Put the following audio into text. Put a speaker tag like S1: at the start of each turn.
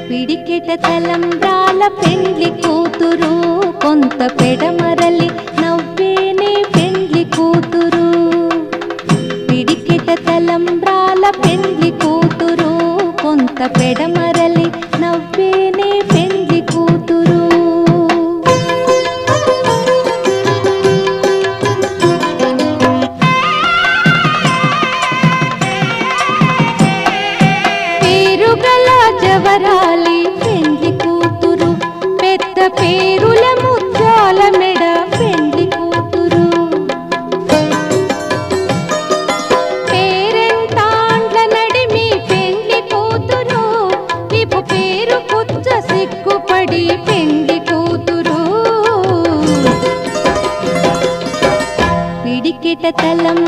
S1: పిడికెట తలంబ్రాల పెండ్లి కూతురు కొంత పెడమరలి నవ్వేనే పెండ్లి కూతురు పిడికెట తలంబ్రాల పెండ్లి కూతురు కొంత పెడమరలి నవ్వేనే పెండ్లి కూతురు పేరుగల జవరాలి పెండ్లి కూతురు పెద్ద పేరుల ముత్యాల మెడ పెండ్లి కూతురు పేరెంతాండ్ల నడిమి పెండ్లి కూతురు విపు పేరు కుచ్చ సిగ్గుపడి పెండ్లి కూతురు పిడికెట తలం